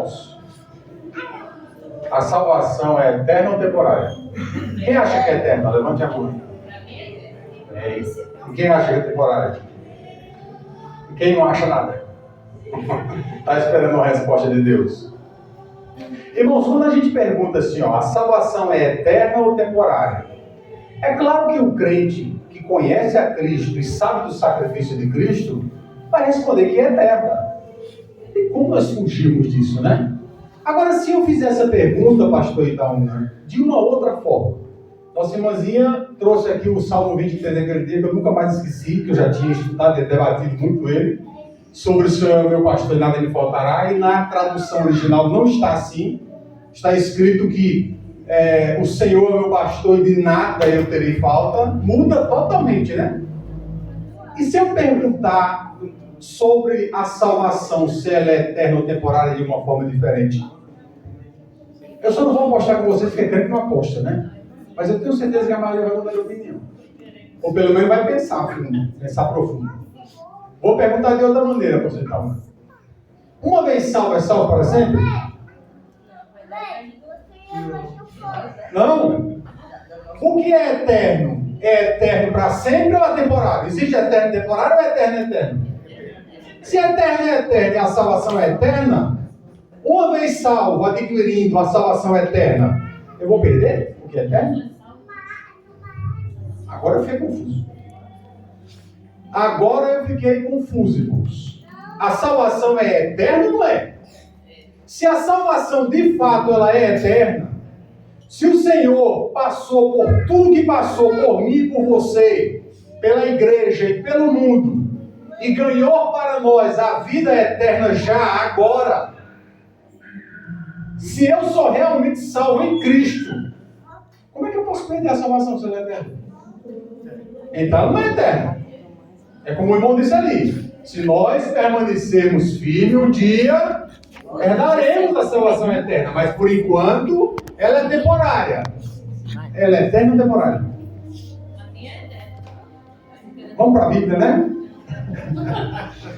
irmãos, a salvação é eterna ou temporária? Quem acha que é eterna? Levante a mão. E quem acha que é temporária? E quem não acha nada? Está esperando a resposta de Deus. Irmãos, quando a gente pergunta assim, a salvação é eterna ou temporária? É claro que o crente que conhece a Cristo e sabe do sacrifício de Cristo vai responder que é eterna. E como nós fugimos disso, né? Agora, se eu fizer essa pergunta, pastor Itaúna, de uma outra forma. Nossa irmãzinha trouxe aqui o Salmo 23 daquele dia, que eu nunca mais esqueci, que eu já tinha estudado e debatido muito ele, sobre o Senhor é meu pastor e nada me faltará, e na tradução original não está assim. Está escrito que o Senhor é meu pastor e de nada eu terei falta. Muda totalmente, né? E se eu perguntar sobre a salvação, se ela é eterna ou temporária de uma forma diferente? Eu só não vou apostar com vocês, porque crente não aposta, né? Mas eu tenho certeza que a maioria vai mudar de opinião. Ou pelo menos vai pensar profundo. Vou perguntar de outra maneira para você, calma. Uma vez salvo, é salvo para sempre? Não. O que é eterno? É eterno para sempre ou é temporário? Existe eterno temporário ou é eterno eterno? Se eterno é eterno e a salvação é eterna, uma vez salvo, adquirindo a salvação eterna, eu vou perder o que é eterno? Agora eu fiquei confuso, irmãos. A salvação é eterna ou não é? Se a salvação de fato ela é eterna, se o Senhor passou por tudo que passou por mim e por você, pela igreja e pelo mundo, e ganhou para nós a vida eterna já agora, se eu sou realmente salvo em Cristo, como é que eu posso perder a salvação se ela é eterna? Então não é eterna. É como o irmão disse ali, se nós permanecermos firmes, um dia herdaremos a salvação eterna, mas por enquanto ela é temporária. Ela é eterna ou temporária? Vamos para a Bíblia, né?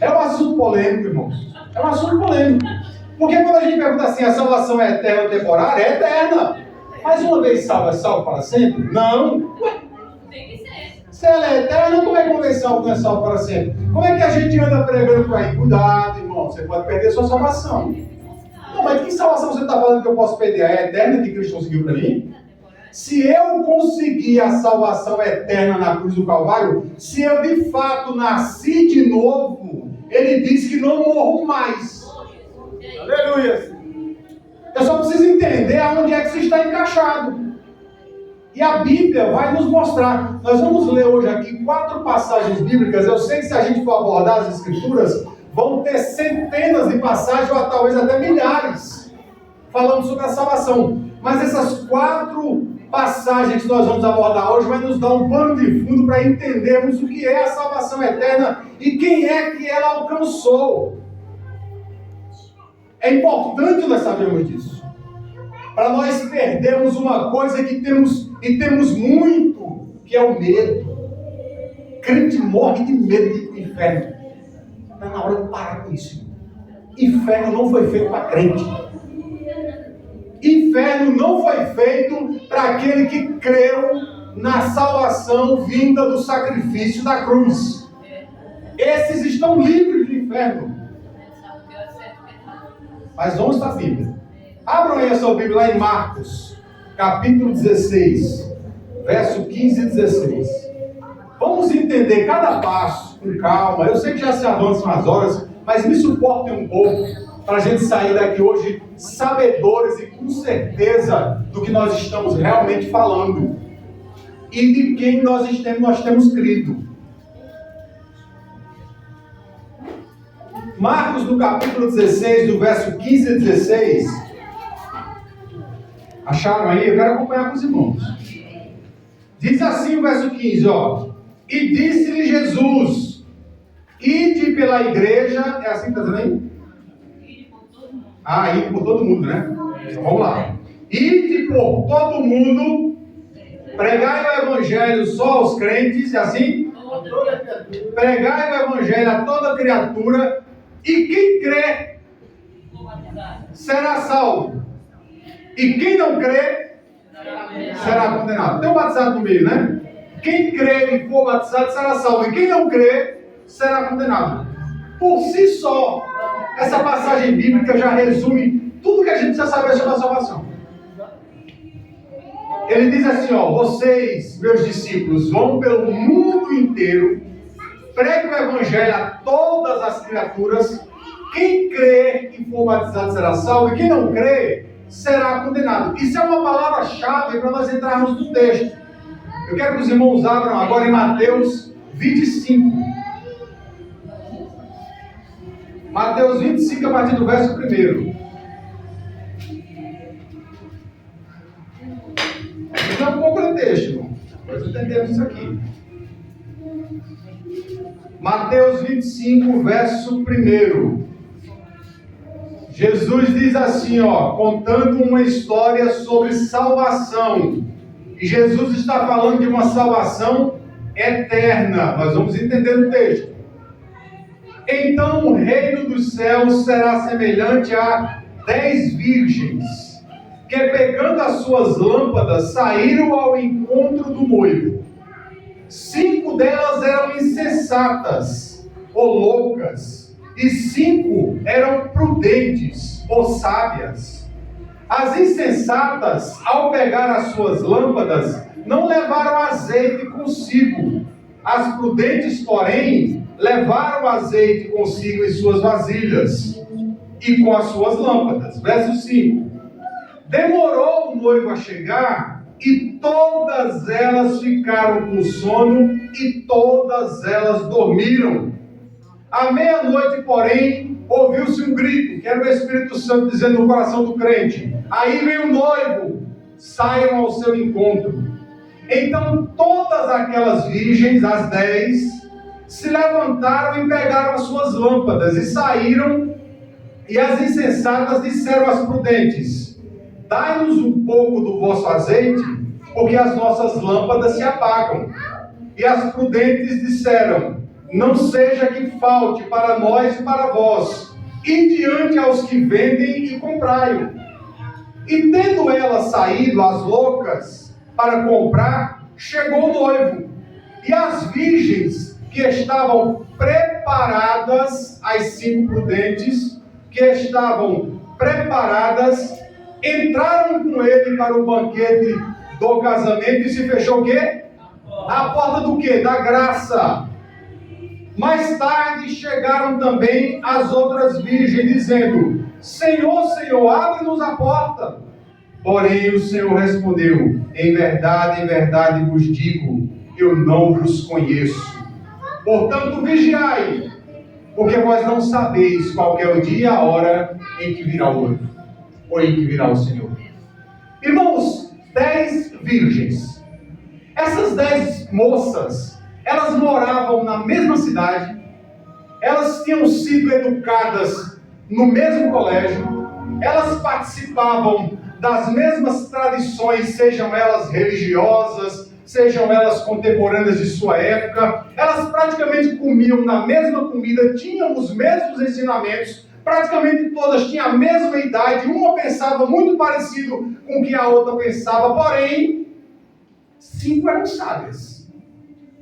É um assunto polêmico, irmãos. É um assunto polêmico. Porque quando a gente pergunta assim, a salvação é eterna ou temporária? É eterna. Mas uma vez salvo, é salvo para sempre? Não. Tem que ser. Se ela é eterna, como é que uma vez salvo não é salvo para sempre? Como é que a gente anda pregando por aí? Cuidado, irmão, você pode perder sua salvação. Não, mas que salvação você está falando que eu posso perder? A eterna que Cristo conseguiu para mim? Se eu conseguir a salvação eterna na cruz do Calvário, se eu de fato nasci de novo, ele diz que não morro mais. Aleluia! Eu só preciso entender aonde é que você está encaixado. E a Bíblia vai nos mostrar. Nós vamos ler hoje aqui 4 passagens bíblicas. Eu sei que se a gente for abordar as Escrituras, vão ter centenas de passagens, ou talvez até milhares, falando sobre a salvação. Mas essas 4 passagens que nós vamos abordar hoje vai nos dar um pano de fundo para entendermos o que é a salvação eterna e quem é que ela alcançou. É importante nós sabermos disso. Para nós perdermos uma coisa que temos muito, que é o medo. Crente morre de medo de inferno. Está na hora de parar com isso. Inferno não foi feito para crente. Inferno não foi feito para aquele que creu na salvação vinda do sacrifício da cruz. Esses estão livres do inferno. Mas vamos para a Bíblia. Abram aí a sua Bíblia lá em Marcos, capítulo 16, verso 15 e 16. Vamos entender cada passo com calma. Eu sei que já se avançam as horas, mas me suportem um pouco para a gente sair daqui hoje sabedores e com certeza do que nós estamos realmente falando e de quem nós temos crido. Marcos, no capítulo 16, do verso 15 a 16. Acharam aí? Eu quero acompanhar com os irmãos. Diz assim o verso 15, E disse-lhe Jesus, ide pela igreja, é assim que está dizendo aí? Ide por todo mundo, né? Então vamos lá. Ide por todo mundo, pregai o evangelho só aos crentes, é assim? Pregai o evangelho a toda criatura, e quem crê será salvo. E quem não crê, será condenado. Tem um batizado no meio, né? Quem crê e for batizado será salvo. E quem não crê, será condenado. Por si só, essa passagem bíblica já resume tudo que a gente precisa saber sobre a salvação. Ele diz assim, ó: vocês, meus discípulos, vão pelo mundo inteiro, preguem o evangelho a todas as criaturas. Quem crê e for batizado será salvo, e quem não crê será condenado. Isso é uma palavra-chave para nós entrarmos no texto. Eu quero que os irmãos abram agora em Mateus 25. Mateus 25, a partir do verso 1. Isso é um pouco de texto, irmão. Nós entendemos isso aqui. Mateus 25, verso 1. Jesus diz assim, ó, contando uma história sobre salvação. E Jesus está falando de uma salvação eterna. Nós vamos entender o texto. Então o reino dos céus será semelhante a 10 virgens, que pegando as suas lâmpadas, saíram ao encontro do noivo. 5 delas eram insensatas ou loucas, e 5 eram prudentes ou sábias. As insensatas, ao pegar as suas lâmpadas, não levaram azeite consigo. As prudentes, porém, levaram azeite consigo em suas vasilhas e com as suas lâmpadas. Verso 5. Demorou o noivo a chegar, e todas elas ficaram com sono, e todas elas dormiram. À meia-noite, porém, ouviu-se um grito, que era o Espírito Santo dizendo no coração do crente: aí vem o noivo, saiam ao seu encontro. Então todas aquelas virgens, as 10, se levantaram e pegaram as suas lâmpadas e saíram. E as insensatas disseram às prudentes: dai-nos um pouco do vosso azeite, porque as nossas lâmpadas se apagam. E as prudentes disseram: não seja que falte para nós e para vós, e diante aos que vendem e comprai-o. E tendo elas saído, as loucas, para comprar, chegou o noivo. E as virgens que estavam preparadas, as 5 prudentes, que estavam preparadas, entraram com ele para o banquete do casamento, e se fechou o quê? A porta do quê? Da graça. Mais tarde chegaram também as outras virgens, dizendo: Senhor, Senhor, abre-nos a porta. Porém o Senhor respondeu: em verdade vos digo, eu não vos conheço. Portanto, vigiai, porque vós não sabeis qual é o dia e a hora em que virá o noivo, ou em que virá o Senhor. Irmãos, 10 virgens. Essas 10 moças, elas moravam na mesma cidade, elas tinham sido educadas no mesmo colégio, elas participavam das mesmas tradições, sejam elas religiosas, sejam elas contemporâneas de sua época. Elas praticamente comiam na mesma comida, tinham os mesmos ensinamentos, praticamente todas tinham a mesma idade, uma pensava muito parecido com o que a outra pensava, porém, 5 eram sábias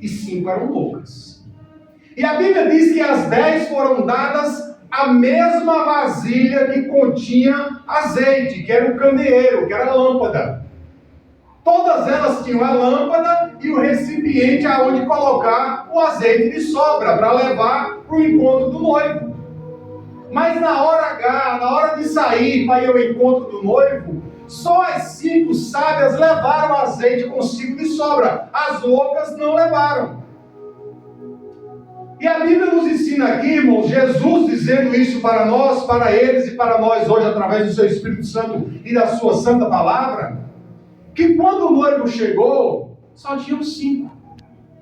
e 5 eram loucas. E a Bíblia diz que as 10 foram dadas a mesma vasilha que continha azeite, que era o candeeiro, que era a lâmpada. Todas elas tinham a lâmpada e o recipiente aonde colocar o azeite de sobra, para levar para o encontro do noivo. Mas na hora H, na hora de sair para ir ao encontro do noivo, só as 5 sábias levaram azeite consigo de sobra. As loucas não levaram. E a Bíblia nos ensina aqui, irmãos, Jesus dizendo isso para nós, para eles e para nós hoje, através do seu Espírito Santo e da sua santa palavra, que quando o noivo chegou, só tinham 5.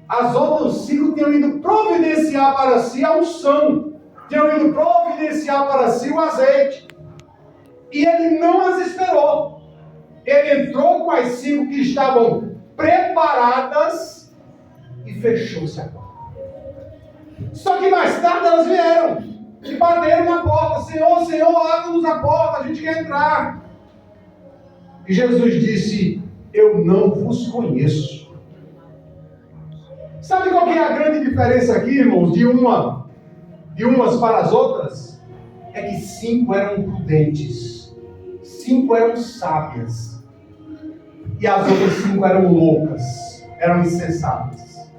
As outras 5 tinham ido providenciar para si a unção, tinham ido providenciar para si o azeite. E ele não as esperou. Ele entrou com as 5 que estavam preparadas e fechou-se a porta. Só que mais tarde elas vieram. E bateram na porta: Senhor, Senhor, abre-nos a porta, a gente quer entrar. E Jesus disse: eu não vos conheço. Sabe qual que é a grande diferença aqui, irmãos, de umas para as outras? É que 5 eram prudentes, 5 eram sábias, e as outras 5 eram loucas, eram insensatas.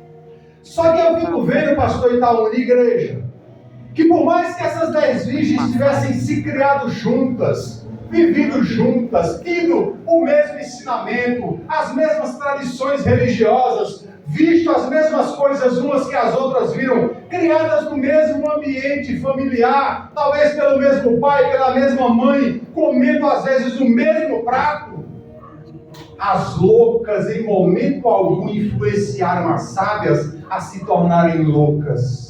Só que eu fico vendo, pastor Itaúna, igreja, que por mais que essas 10 virgens tivessem se criado juntas, vivido juntas, tido o mesmo ensinamento, as mesmas tradições religiosas, visto as mesmas coisas umas que as outras viram, criadas no mesmo ambiente familiar, talvez pelo mesmo pai, pela mesma mãe, comendo às vezes o mesmo prato, as loucas em momento algum influenciaram as sábias a se tornarem loucas.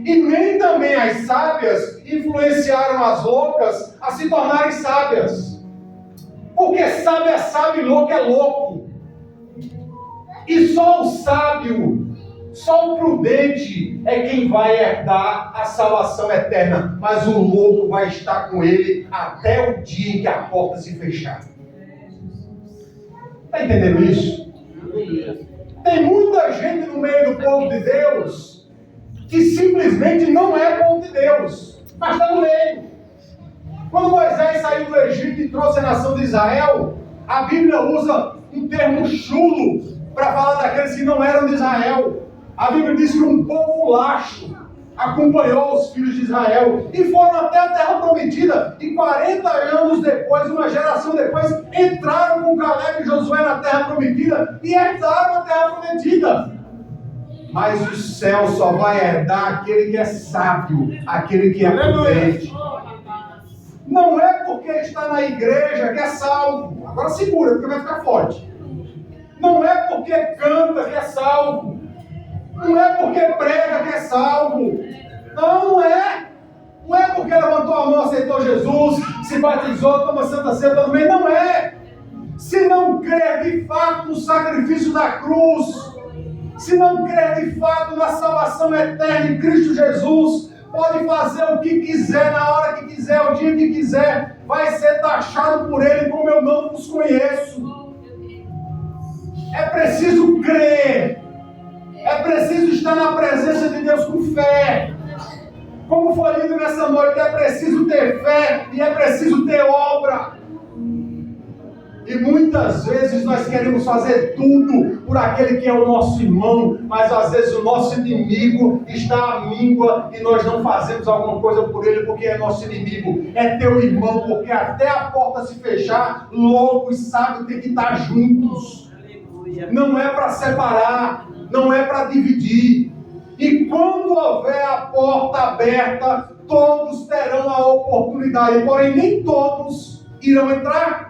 E nem também as sábias influenciaram as loucas a se tornarem sábias. Porque sábio é sábio e louco é louco. E só o sábio, só o prudente é quem vai herdar a salvação eterna. Mas o louco vai estar com ele até o dia em que a porta se fechar. Está entendendo isso? Tem muita gente no meio do povo de Deus que simplesmente não é povo de Deus, mas está no meio. Quando Moisés saiu do Egito e trouxe a nação de Israel, a Bíblia usa um termo chulo para falar daqueles que não eram de Israel. A Bíblia diz que um povo laxo acompanhou os filhos de Israel e foram até a terra prometida, e 40 anos depois, uma geração depois, entraram com Caleb e Josué na terra prometida e herdaram a terra prometida. Mas o céu só vai herdar aquele que é sábio, aquele que é prudente. Não é porque está na igreja que é salvo. Agora segura, porque vai ficar forte. Não é porque canta que é salvo. Não é porque prega que é salvo. Não é. Não é porque levantou a mão, aceitou Jesus, se batizou, toma Santa Ceia todo mês. Não é. Se não crer de fato no sacrifício da cruz, se não crer de fato na salvação eterna em Cristo Jesus, pode fazer o que quiser, na hora que quiser, o dia que quiser, vai ser taxado por Ele como eu não vos conheço. É preciso crer, é preciso estar na presença de Deus com fé. Como foi lido nessa noite, é preciso ter fé e é preciso ter obra. E muitas vezes nós queremos fazer tudo por aquele que é o nosso irmão, mas às vezes o nosso inimigo está à míngua e nós não fazemos alguma coisa por ele porque é nosso inimigo. É teu irmão, porque até a porta se fechar, louco e sábio tem que estar juntos. Não é para separar, não é para dividir. E quando houver a porta aberta, todos terão a oportunidade, porém nem todos irão entrar.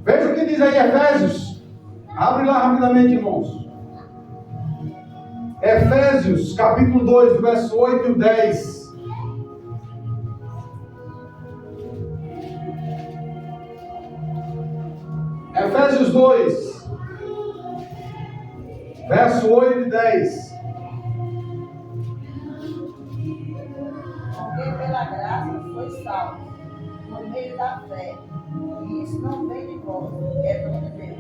Veja o que diz aí Efésios. Abre lá rapidamente, irmãos. Efésios, capítulo 2, verso 8 e 10. Efésios 2, verso 8 e 10. Porque pela graça foi salvo, por meio da fé. E isso não vem de vós, é dom de Deus.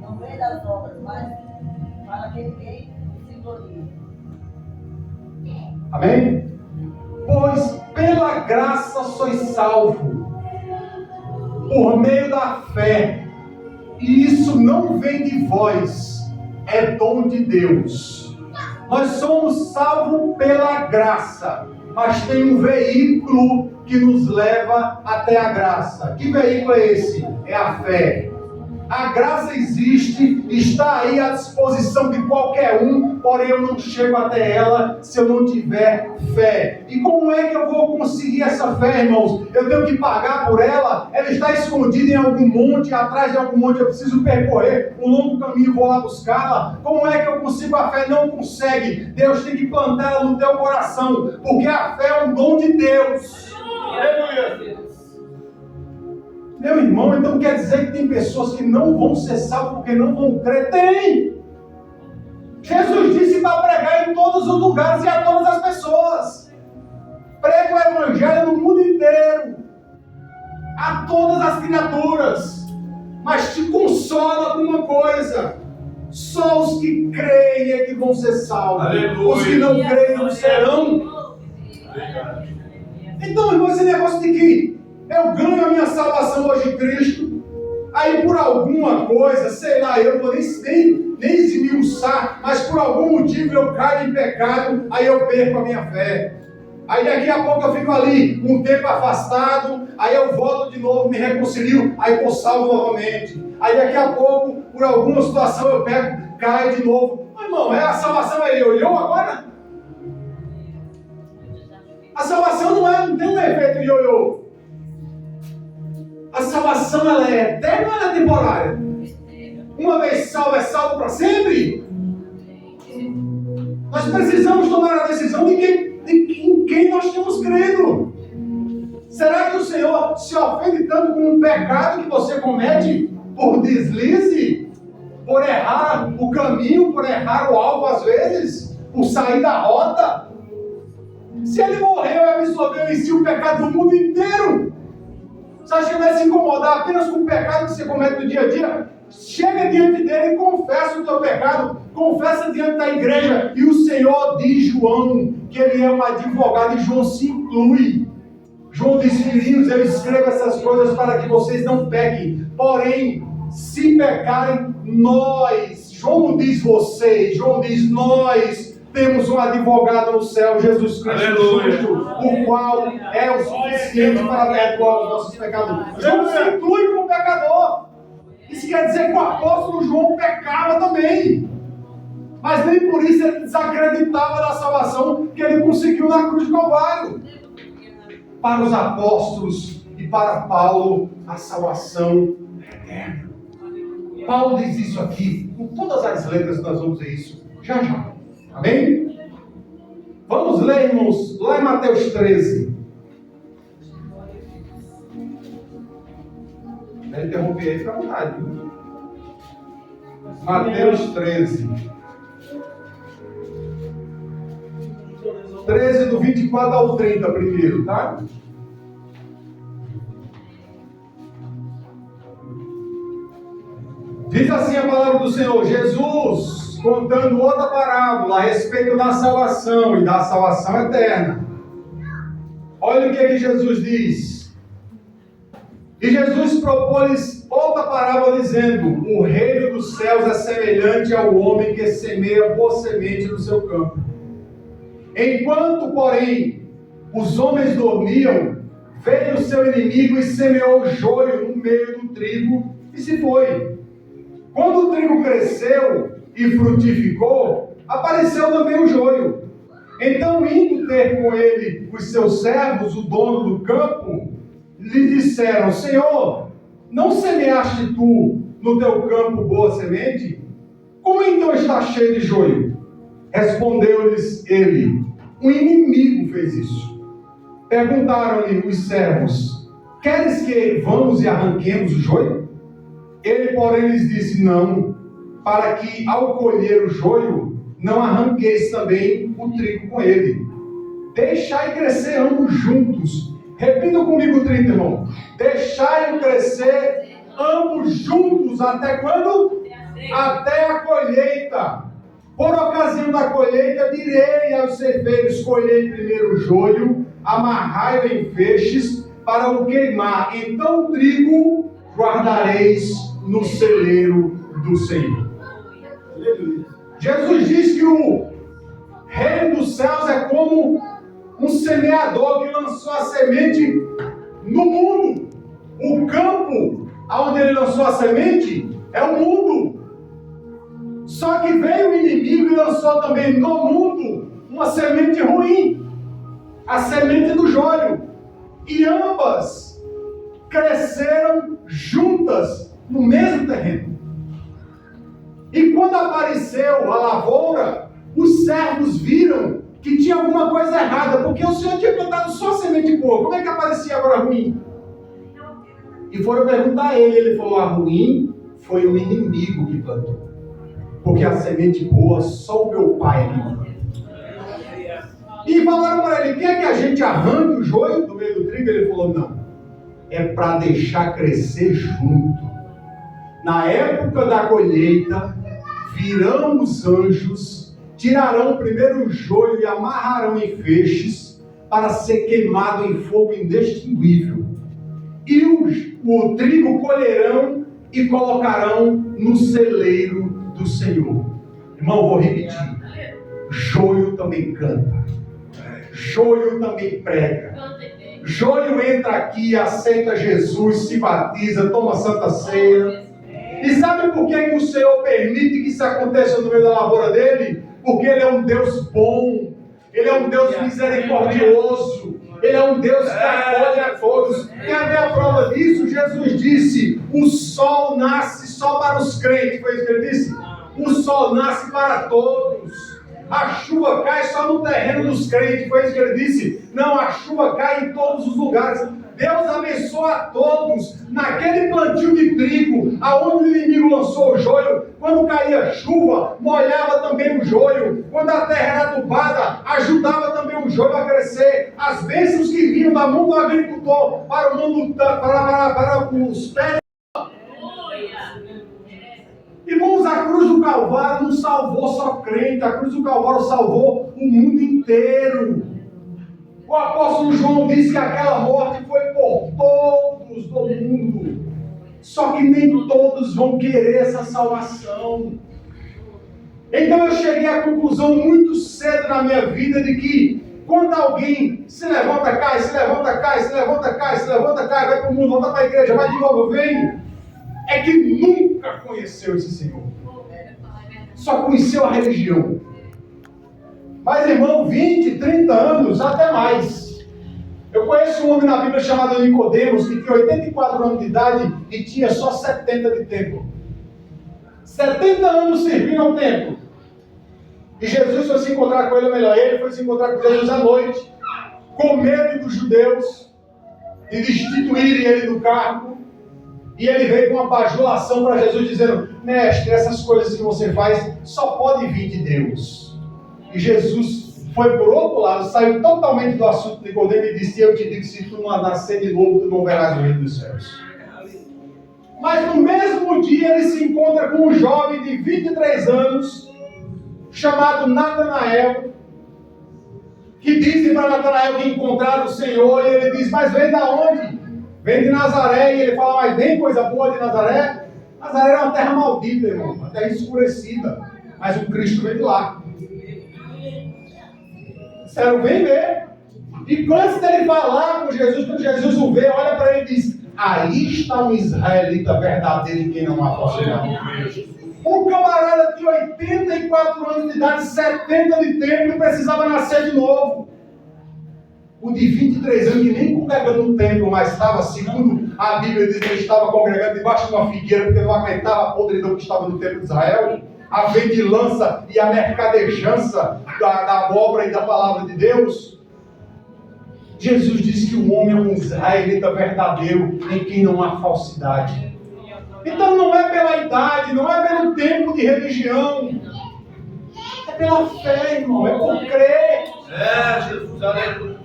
Não vem das obras, mas para que ninguém se glorie. Amém? Pois pela graça sois salvo, por meio da fé. E isso não vem de vós, é dom de Deus. Nós somos salvos pela graça, mas tem um veículo que nos leva até a graça. Que veículo é esse? É a fé. A graça existe, está aí à disposição de qualquer um, porém eu não chego até ela se eu não tiver fé. E como é que eu vou conseguir essa fé, irmãos? Eu tenho que pagar por ela? Ela está escondida em algum monte, atrás de algum monte, eu preciso percorrer um longo caminho, vou lá buscá-la. Como é que eu consigo a fé? Não consegue. Deus tem que plantar ela no teu coração, porque a fé é um dom de Deus. Aleluia! Meu irmão, então quer dizer que tem pessoas que não vão ser salvas porque não vão crer? Tem! Jesus disse para pregar em todos os lugares e a todas as pessoas. prega o evangelho no mundo inteiro, a todas as criaturas, mas te consola com uma coisa: só os que creem é que vão ser salvos. Aleluia. Os que não creem não serão. Então, irmão, esse negócio de que eu ganho a minha salvação hoje em Cristo, aí por alguma coisa, sei lá, eu não vou nem esmiuçar, mas por algum motivo eu caio em pecado, aí eu perco a minha fé. Aí daqui a pouco eu fico ali, um tempo afastado, aí eu volto de novo, me reconcilio, aí estou salvo novamente. Aí daqui a pouco, por alguma situação, eu pego, caio de novo. Mas irmão, a salvação é ioiô agora? A salvação não tem um efeito ioiô. A salvação, ela é eterna ou ela é temporária? Uma vez salvo, é salvo para sempre? Nós precisamos tomar a decisão de em quem nós temos crido. Será que o Senhor se ofende tanto com um pecado que você comete por deslize, por errar o caminho, por errar o alvo às vezes, por sair da rota? Se ele morreu e absorveu em si o pecado do mundo inteiro, você acha que vai se incomodar apenas com o pecado que você comete no dia a dia? Chega diante dele e confessa o teu pecado, confessa diante da igreja, e o Senhor diz João que ele é um advogado, e João se inclui. João diz: filhinhos, eu escrevo essas coisas para que vocês não pequem, porém, se pecarem, nós, João não diz vocês, João diz nós, temos um advogado no céu, Jesus Cristo, justo, o qual é o suficiente para perdoar os nossos pecados. João se inclui como pecador. Isso quer dizer que o apóstolo João pecava também. Mas nem por isso ele desacreditava da salvação que ele conseguiu na cruz do Calvário. Para os apóstolos e para Paulo, a salvação é eterna. Paulo diz isso aqui, com todas as letras nós vamos ver isso já já. Amém? Vamos ler, irmãos, lá em Mateus 13. Não interrompi aí, fica à vontade. Mateus 13. 13 do 24 ao 30 primeiro, tá? Diz assim a palavra do Senhor: Jesus, contando outra parábola a respeito da salvação e da salvação eterna. Olha o que Jesus diz. E Jesus propôs outra parábola dizendo: o reino dos céus é semelhante ao homem que semeia boa semente no seu campo. Enquanto, porém, os homens dormiam, veio o seu inimigo e semeou joio no meio do trigo e se foi. Quando o trigo cresceu e frutificou, apareceu também o joio. Então, indo ter com ele os seus servos, o dono do campo, lhe disseram: Senhor, não semeaste tu no teu campo boa semente? Como então está cheio de joio? Respondeu-lhes ele: um inimigo fez isso. Perguntaram-lhe os servos: queres que vamos e arranquemos o joio? Ele, porém, lhes disse: não, para que ao colher o joio, não arranqueis também o trigo com ele. Deixai crescer ambos juntos. Repita comigo 30, irmão. Deixai crescer ambos juntos. Até quando? Até a colheita. Por ocasião da colheita, direi aos ceifeiros: colhei primeiro o joio, amarrai-o em feixes para o queimar. Então o trigo guardareis no celeiro do Senhor. Jesus diz que o reino dos céus é como um semeador que lançou a semente no mundo. O campo onde ele lançou a semente é o mundo. Só que veio o inimigo e lançou também no mundo uma semente ruim, a semente do joio. E ambas cresceram juntas no mesmo terreno. E quando apareceu a lavoura, os servos viram que tinha alguma coisa errada, porque o Senhor tinha plantado só semente boa. Como é que aparecia agora ruim? E foram perguntar a ele. Ele falou: a ruim foi o inimigo que plantou, porque a semente boa só o meu pai me plantou. E falaram para ele: quer que a gente arranque o joio do meio do trigo? Ele falou: não, é para deixar crescer junto. Na época da colheita, virão os anjos, tirarão primeiro o joio e amarrarão em feixes para ser queimado em fogo indextinguível. E o trigo colherão e colocarão no celeiro do Senhor. Irmão, vou repetir. Joio também canta. Joio também prega. Joio entra aqui, aceita Jesus, se batiza, toma santa ceia. E sabe por que o Senhor permite que isso aconteça no meio da lavoura dele? Porque Ele é um Deus bom. Ele é um Deus misericordioso. Ele é um Deus que acolhe a todos. Quer ver a prova disso? Jesus disse: o sol nasce só para os crentes. Foi isso que Ele disse? O sol nasce para todos. A chuva cai só no terreno dos crentes. Foi isso que Ele disse? Não, a chuva cai em todos os lugares. Deus abençoa a todos. Naquele plantio de trigo, aonde o inimigo lançou o joio, quando caía chuva, molhava também o joio. Quando a terra era adubada, ajudava também o joio a crescer. As bênçãos que vinham da mão do agricultor para o mundo, para os pés. Irmãos, a cruz do Calvário não salvou só crente, a cruz do Calvário salvou o mundo inteiro. O apóstolo João disse que aquela morte foi por todos do mundo. Só que nem todos vão querer essa salvação. Então eu cheguei à conclusão muito cedo na minha vida de que quando alguém se levanta, cai, se levanta, cai, se levanta, cai, se levanta, cai, vai para o mundo, volta para a igreja, vai de novo, vem, é que nunca conheceu esse Senhor. Só conheceu a religião. Mas, irmão, 20, 30 anos, até mais. Eu conheço um homem na Bíblia chamado Nicodemos, que tinha 84 anos de idade e tinha só 70 de templo. 70 anos servindo ao templo. E Jesus foi se encontrar com ele, ou melhor, ele foi se encontrar com Jesus à noite, com medo dos judeus, de destituírem ele do cargo. E ele veio com uma bajulação para Jesus, dizendo: mestre, essas coisas que você faz só pode vir de Deus. E Jesus foi por outro lado, saiu totalmente do assunto de Nicodemo e disse: eu te digo que se tu não nascer de novo, tu não verás o reino dos céus. Mas no mesmo dia ele se encontra com um jovem de 23 anos, chamado Natanael, que dizem para Natanael que encontraram o Senhor, e ele diz: mas vem da onde? Vem de Nazaré. E ele fala: mas vem coisa boa de Nazaré? Nazaré era uma terra maldita, irmão, uma terra escurecida, mas o Cristo veio de lá. Disseram: vem ver. E antes dele falar com Jesus, quando Jesus o vê, olha para ele e diz: aí está um israelita verdadeiro em quem não há falsidade. O camarada tinha 84 anos de idade, 70 de tempo e precisava nascer de novo. O de 23 anos, que nem congregando no templo, mas estava, segundo a Bíblia diz, que ele estava congregando debaixo de uma figueira, porque não aguentava a podridão que estava no templo de Israel, a vendilança e a mercadejança da obra e da palavra de Deus. Jesus disse que o homem é um israelita verdadeiro, em quem não há falsidade. Então não é pela idade, não é pelo tempo de religião, é pela fé, irmão, é por crer. Jesus, aleluia.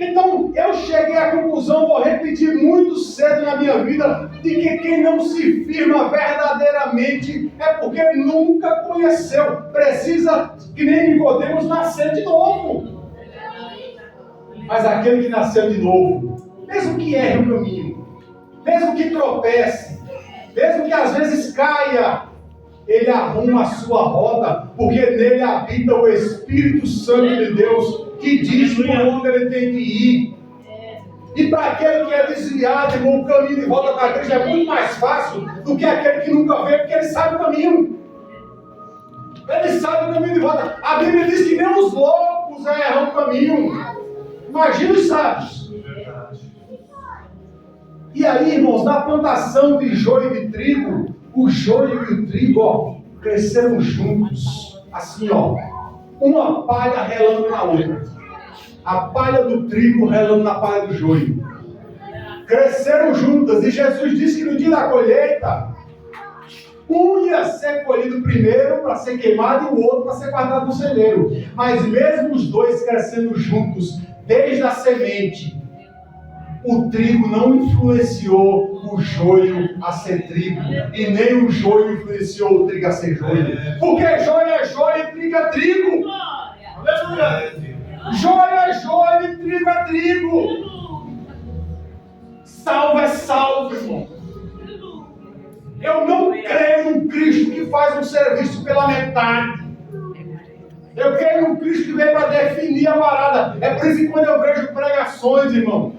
Então, eu cheguei à conclusão, vou repetir muito cedo na minha vida, de que quem não se firma verdadeiramente é porque nunca conheceu. Precisa, que nem Nicodemos, nascer de novo. Mas aquele que nasceu de novo, mesmo que erre o caminho, mesmo que tropece, mesmo que às vezes caia, ele arruma a sua rota, porque nele habita o Espírito Santo de Deus, que diz por onde ele tem que ir. E para aquele que é desviado, irmão, o caminho de volta para Cristo é muito mais fácil do que aquele que nunca veio, porque ele sabe o caminho. Ele sabe o caminho de volta. A Bíblia diz que nem os loucos erram o caminho. Imagina os sábios. E aí, irmãos, na plantação de joio e de trigo, o joio e o trigo, ó, cresceram juntos. Assim, ó. Uma palha relando na outra. A palha do trigo relando na palha do joio. Cresceram juntas. E Jesus disse que no dia da colheita, Um ia ser colhido primeiro para ser queimado e o outro para ser guardado no celeiro. Mas mesmo os dois crescendo juntos, desde a semente, o trigo não influenciou o joio a ser trigo. E nem o joio influenciou o trigo a ser joio. Porque joio é joio e trigo é trigo. Joio é joio e trigo é trigo. Salvo é salvo, irmão. Eu não creio num Cristo que faz um serviço pela metade. Eu creio num Cristo que veio para definir a parada. É por isso que quando eu vejo pregações, irmão,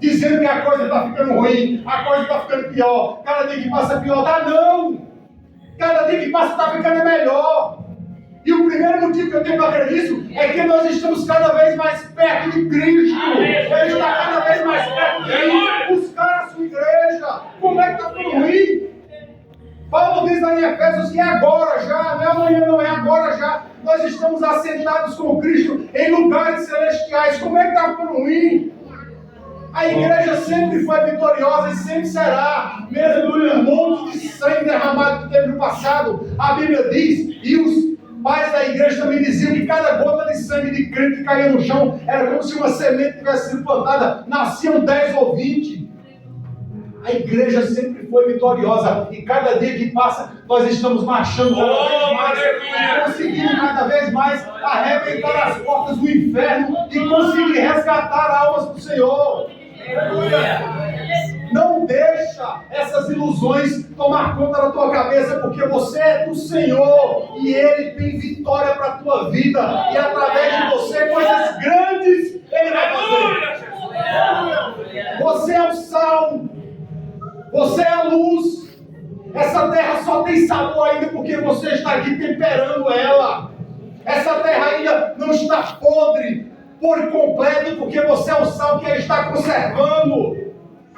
dizendo que a coisa está ficando ruim, a coisa está ficando pior, cada dia que passa pior, tá não! Cada dia que passa está ficando melhor. E o primeiro motivo que eu tenho para crer nisso é que nós estamos cada vez mais perto de Cristo. Ele está cada vez mais perto de mim, buscar a sua igreja. Como é que está ficando ruim? Paulo diz lá em Efésios que é agora já, não é amanhã, não é agora já. Nós estamos assentados com Cristo em lugares celestiais. Como é que está ficando ruim? A igreja sempre foi vitoriosa e sempre será. Mesmo um monte de sangue derramado que teve no passado. A Bíblia diz, e os pais da igreja também diziam que cada gota de sangue de crente que caía no chão era como se uma semente tivesse sido plantada. Nasciam 10 ou 20. A igreja sempre foi vitoriosa. E cada dia que passa, nós estamos marchando cada vez mais, conseguindo cada vez mais arrebentar as portas do inferno e conseguir resgatar almas para o Senhor. Não deixa essas ilusões tomar conta da tua cabeça, porque você é do Senhor e Ele tem vitória para a tua vida, e através de você coisas grandes Ele vai fazer. Você é o sal, você é a luz. Essa terra só tem sabor ainda porque você está aqui temperando ela. Essa terra ainda não está podre por completo porque você é o sal que ela está conservando.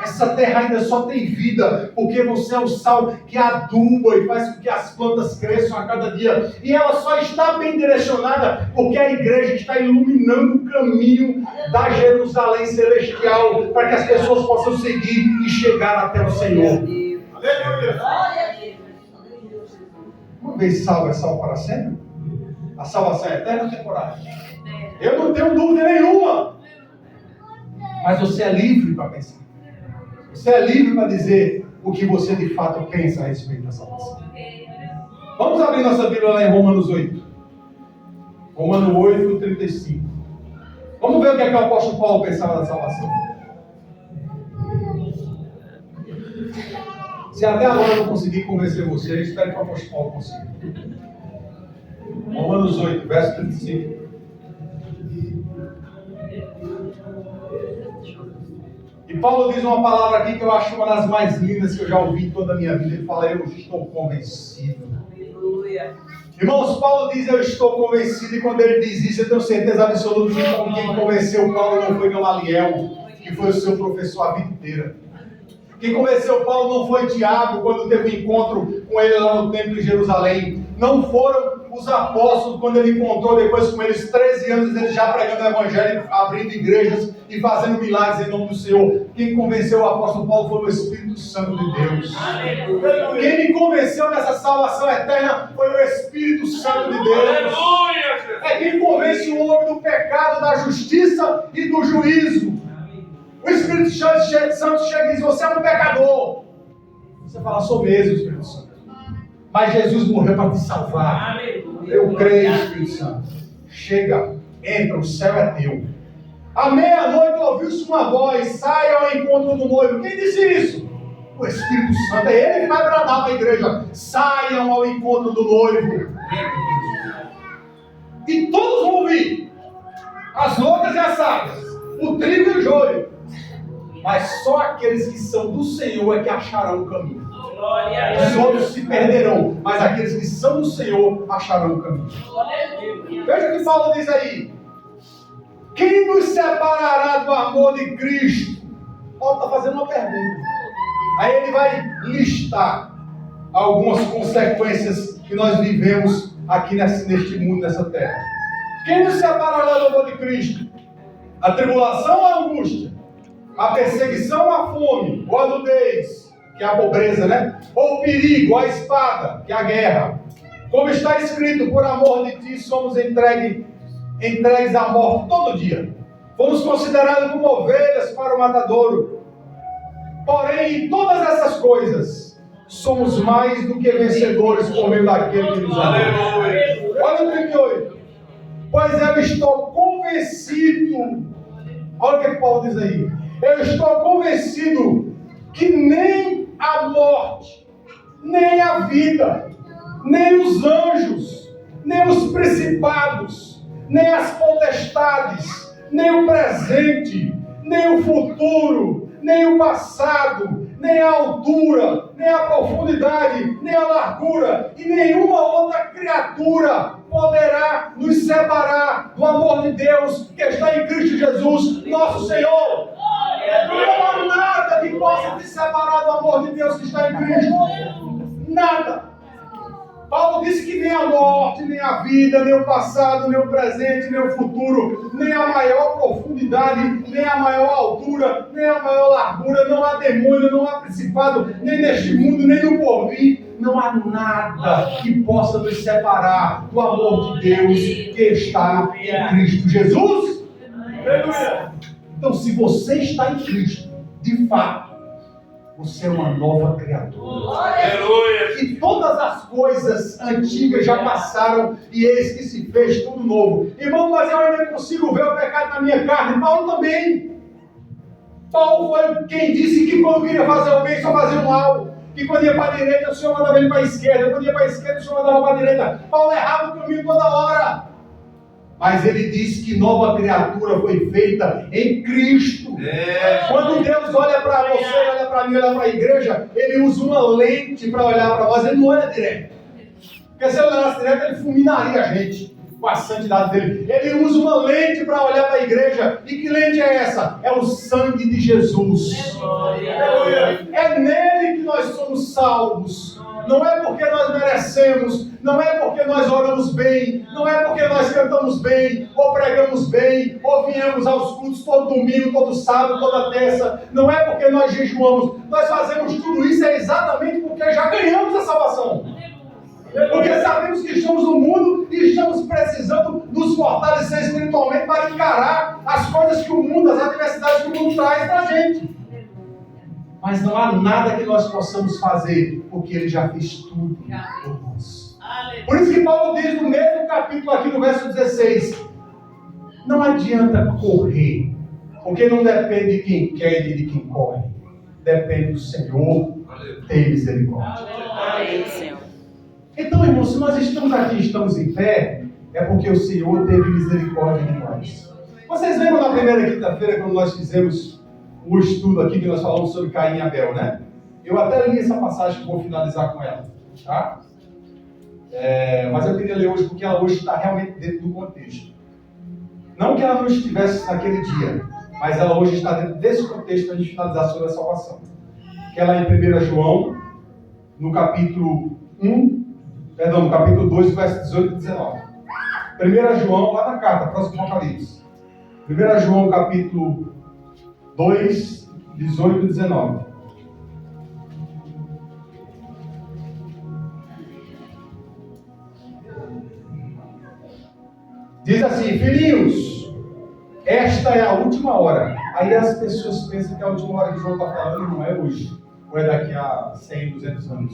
Essa terra ainda só tem vida porque você é o sal que aduba e faz com que as plantas cresçam a cada dia. E ela só está bem direcionada porque a igreja está iluminando o caminho da Jerusalém celestial para que as pessoas possam seguir e chegar até o Senhor. Uma vez salvo é salvo para sempre? A salvação é eterna ou temporária? Eu não tenho dúvida nenhuma. Mas você é livre para pensar. Você é livre para dizer o que você de fato pensa a respeito da salvação. Vamos abrir nossa Bíblia lá em Romanos 8. Romanos 8, 35. Vamos ver o que é que o apóstolo Paulo pensava da salvação. Se até agora eu não consegui convencer você, eu espero que o apóstolo Paulo consiga. Romanos 8, verso 35. E Paulo diz uma palavra aqui que eu acho uma das mais lindas que eu já ouvi em toda a minha vida. Ele fala, eu estou convencido. Aleluia. Irmãos, Paulo diz, eu estou convencido. E quando ele diz isso, eu tenho certeza absoluta que quem convenceu Paulo não foi Gamaliel, que foi o seu professor a vida inteira. Quem convenceu Paulo não foi Tiago, quando teve um encontro com ele lá no templo em Jerusalém. Não foram os apóstolos, quando ele encontrou depois com eles 13 anos, eles já pregando o evangelho, abrindo igrejas e fazendo milagres em nome do Senhor. Quem convenceu o apóstolo Paulo foi o Espírito Santo de Deus. Aleluia. Quem me convenceu nessa salvação eterna foi o Espírito Santo de Deus. Aleluia. É quem convence o homem do pecado, da justiça e do juízo. O Espírito Santo chega e diz, você é um pecador. Você fala, sou mesmo, Espírito Santo. Mas Jesus morreu para te salvar. Eu creio, Espírito Santo. Chega, entra, o céu é teu. À meia-noite ouviu-se uma voz, saia ao encontro do noivo. Quem disse isso? O Espírito Santo. É ele que vai bradar para a igreja. Saiam ao encontro do noivo. E todos vão ouvir. As loucas e as sábias. O trigo e o joio. Mas só aqueles que são do Senhor é que acharão o caminho. Os outros se perderão, mas aqueles que são do Senhor acharão o caminho. Veja o que Paulo diz aí. Quem nos separará do amor de Cristo? Paulo está fazendo uma pergunta. Aí ele vai listar algumas consequências que nós vivemos aqui neste mundo, nessa terra. Quem nos separará do amor de Cristo? A tribulação ou a angústia? A perseguição ou a fome? Ou a nudez? Que que é a pobreza, né? Ou o perigo, a espada, que é a guerra. Como está escrito, por amor de ti somos entregues à morte todo dia. Fomos considerados como ovelhas para o matadouro. Porém, em todas essas coisas, somos mais do que vencedores por meio daquele que nos amou. Olha o 38. Pois eu estou convencido. Olha o que Paulo diz aí. Eu estou convencido que nem a morte, nem a vida, nem os anjos, nem os principados, nem as potestades, nem o presente, nem o futuro, nem o passado, nem a altura, nem a profundidade, nem a largura, e nenhuma outra criatura poderá nos separar do amor de Deus que está em Cristo Jesus, nosso Senhor. Não há nada que possa te separar do amor de Deus que está em Cristo. Nada. Paulo disse que nem a morte, nem a vida, nem o passado, nem o presente, nem o futuro, nem a maior profundidade, nem a maior altura, nem a maior largura, não há demônio, não há principado, nem neste mundo, nem no porvir. Não há nada que possa nos separar do amor de Deus que está em Cristo Jesus. Aleluia! Então, se você está em Cristo, de fato, você é uma nova criatura. Aleluia! E todas as coisas antigas já passaram e eis que se fez tudo novo. Irmão, mas eu ainda consigo ver o pecado na minha carne. Paulo também. Paulo foi quem disse que quando queria fazer o bem só fazia o mal. Que quando ia para a direita o Senhor mandava ele para a esquerda. Quando ia para a esquerda o Senhor mandava para a direita. Paulo errava o caminho toda hora. Mas ele disse que nova criatura foi feita em Cristo. Quando Deus olha para você, olha para mim, olha para a igreja, ele usa uma lente para olhar para nós, ele não olha direto. Porque se ele olhasse direto, ele fulminaria a gente com a santidade dele. Ele usa uma lente para olhar para a igreja. E que lente é essa? É o sangue de Jesus. É nele que nós somos salvos. Não é porque nós merecemos, não é porque nós oramos bem, não é porque nós cantamos bem, ou pregamos bem, ou viemos aos cultos todo domingo, todo sábado, toda terça. Não é porque nós jejuamos. Nós fazemos tudo isso exatamente porque já ganhamos a salvação. Porque sabemos que estamos no mundo e estamos precisando nos fortalecer espiritualmente para encarar as coisas que o mundo, as adversidades que o mundo traz para a gente. Mas não há nada que nós possamos fazer, porque Ele já fez tudo por nós. Por isso que Paulo diz no mesmo capítulo, aqui no verso 16, não adianta correr, porque não depende de quem quer e de quem corre. Depende do Senhor ter misericórdia. Então, irmãos, se nós estamos aqui, estamos em pé, é porque o Senhor teve misericórdia de nós. Vocês lembram na primeira quinta-feira, quando nós fizemos o estudo aqui, que nós falamos sobre Caim e Abel, né? Eu até li essa passagem que vou finalizar com ela, tá? Mas eu queria ler hoje, porque ela hoje está realmente dentro do contexto. Não que ela não estivesse naquele dia, mas ela hoje está dentro desse contexto para a gente finalizar sobre a salvação. Que ela é em 1 João, no capítulo 2, verso 18 e 19. 1 João, lá na carta, próximo Apocalipse. 1 João, capítulo 2, 18 e 19. Diz assim: filhinhos, esta é a última hora. Aí as pessoas pensam que a última hora que João está falando não é hoje, ou é daqui a 100, 200 anos.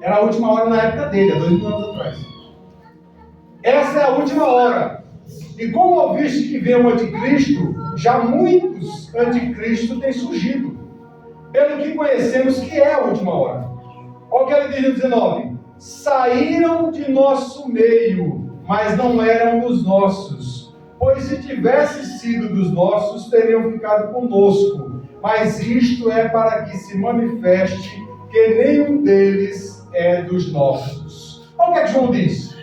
Era a última hora na época dele, há 2000 anos atrás. Essa é a última hora. E como ouviste que vem o anticristo, já muitos anticristos têm surgido, pelo que conhecemos que é a última hora. Olha o que ele diz no 19: saíram de nosso meio, mas não eram dos nossos, pois se tivesse sido dos nossos, teriam ficado conosco. Mas isto é para que se manifeste que nenhum deles é dos nossos. Olha o que é que João diz.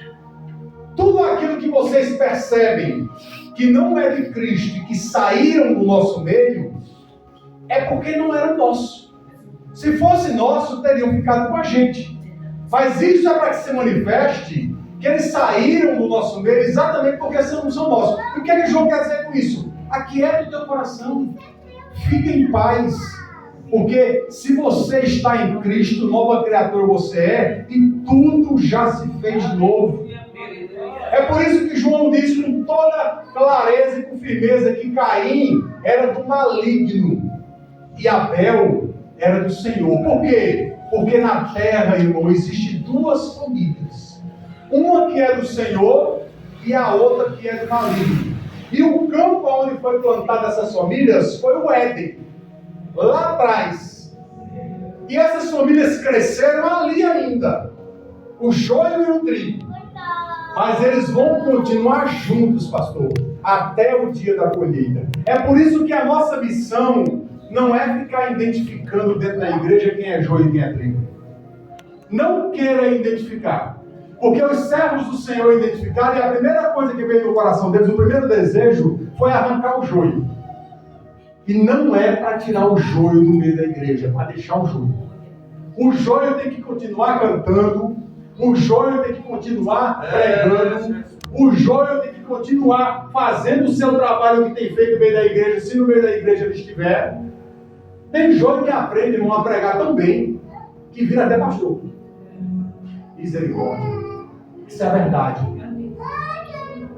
Tudo aquilo que vocês percebem que não é de Cristo e que saíram do nosso meio, é porque não era nosso. Se fosse nosso, teriam ficado com a gente. Mas isso é para que se manifeste que eles saíram do nosso meio exatamente porque não são nossos. E o que é que João quer dizer com isso? Aquieta o teu coração. Fica em paz. Porque se você está em Cristo, nova criatura você é, e tudo já se fez novo. É por isso que João diz com toda clareza e com firmeza que Caim era do maligno e Abel era do Senhor. Por quê? Porque na terra, irmão, existem duas famílias. Uma que é do Senhor e a outra que é do maligno. E o campo onde foi plantada essas famílias foi o Éden, lá atrás. E essas famílias cresceram ali ainda, o joio e o trigo. Mas eles vão continuar juntos, pastor, até o dia da colheita. É por isso que a nossa missão não é ficar identificando dentro da igreja quem é joio e quem é trigo. Não queira identificar. Porque os servos do Senhor identificaram, e a primeira coisa que veio no coração deles, o primeiro desejo, foi arrancar o joio. E não é para tirar o joio do meio da igreja, é para deixar o joio. O joio tem que continuar cantando, o joio tem que continuar pregando, o joio tem que continuar fazendo o seu trabalho que tem feito no meio da igreja, se no meio da igreja ele estiver. Tem joio que aprende, irmão, a pregar tão bem, que vira até pastor. Misericórdia. Isso é a verdade.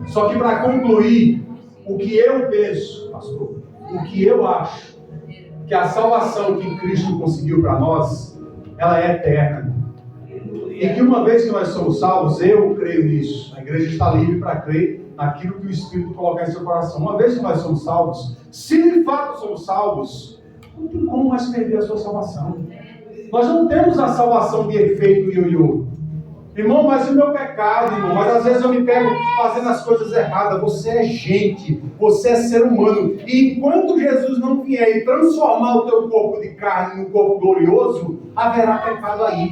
Só que para concluir, o que eu penso, pastor, o que eu acho, que a salvação que Cristo conseguiu para nós, ela é eterna. E que uma vez que nós somos salvos, eu creio nisso. A igreja está livre para crer naquilo que o Espírito colocar em seu coração. Uma vez que nós somos salvos, se de fato somos salvos, não tem como mais perder a sua salvação. Nós não temos a salvação de efeito ioiô. Irmão, mas o meu pecado, irmão, mas às vezes eu me pego fazendo as coisas erradas. Você é gente, você é ser humano. E enquanto Jesus não vier e transformar o teu corpo de carne num corpo glorioso, haverá pecado aí.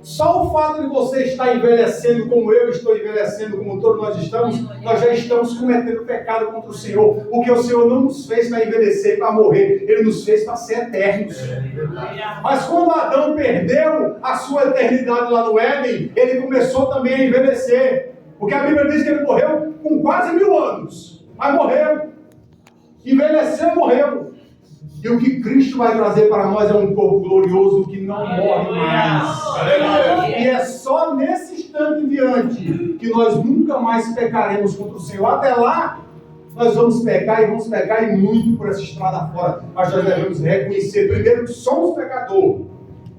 Só o fato de você estar envelhecendo como eu estou envelhecendo, como todos nós já estamos cometendo pecado contra o Senhor. Porque o Senhor não nos fez para envelhecer, para morrer. Ele nos fez para ser eternos. Mas quando Adão perdeu a sua eternidade lá no Éden, ele começou também a envelhecer. Porque a Bíblia diz que ele morreu com quase 1000 anos. Mas morreu. Envelheceu, morreu. E o que Cristo vai trazer para nós é um corpo glorioso que não morre mais. E é só nesse instante em diante que nós nunca mais pecaremos contra o Senhor. Até lá, nós vamos pecar e muito por essa estrada fora. Mas nós devemos reconhecer primeiro que somos pecadores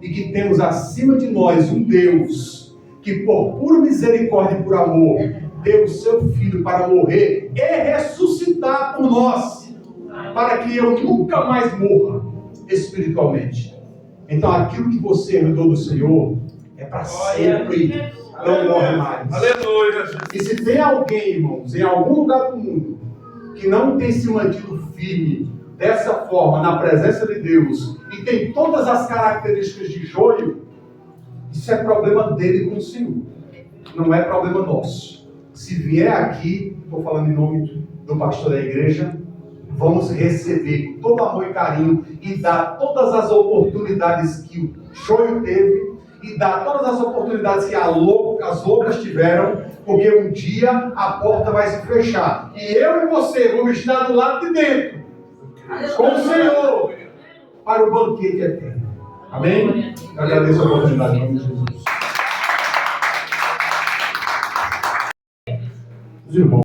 e que temos acima de nós um Deus que por pura misericórdia e por amor deu o seu Filho para morrer e ressuscitar por nós, para que eu nunca mais morra espiritualmente. Então aquilo que você herdou do Senhor é para sempre, não morre mais. Aleluia. E se tem alguém, irmãos, em algum lugar do mundo que não tem se mantido firme dessa forma na presença de Deus e tem todas as características de joio, isso é problema dele com o Senhor, não é problema nosso. Se vier aqui, estou falando em nome do pastor da igreja, vamos receber com todo amor e carinho e dar todas as oportunidades que o joio teve e dar todas as oportunidades que as loucas tiveram, porque um dia a porta vai se fechar e eu e você vamos estar do lado de dentro com o Senhor para o banquete eterno. Amém? Eu agradeço a oportunidade em nome de Jesus. Os irmãos.